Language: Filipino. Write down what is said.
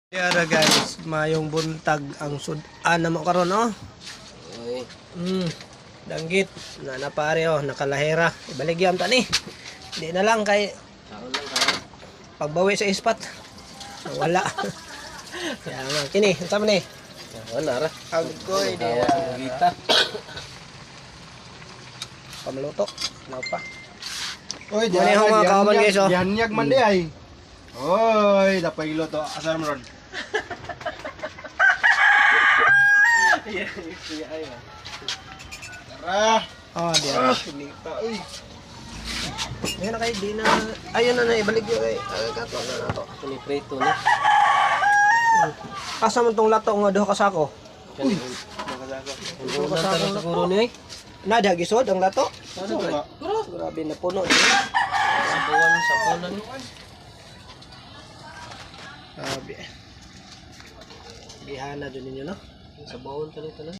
Yara guys, mayong buntag ang sudan na mo karon oh. Danggit na napare oh, nakalahera. Ibaligyan ta ni. Di na lang kay pagbawi sa ispat. Wala. Kaya nga kini, sama ni. Wala ra. Agkoy di Gita. pamaluto. Napa. Oy, Muna yung mga kauban guys oh. Dianyag man di ay. Oy, dapat iluto asam ron. Tara. Oh, di ara. Pinita oy. Ayun na kay di na. Ayun na ibalik yo kay. Kato na nato. Kani prito ni. Asa man tong lato nga duha ka sako? Kani. Ang tanong siguro ni ay. Nada gisod ang lato. Ano ba? Grabe na puno. Sa punan ni. Grabe. Bihana din ninyo no. Sa bawon tanong.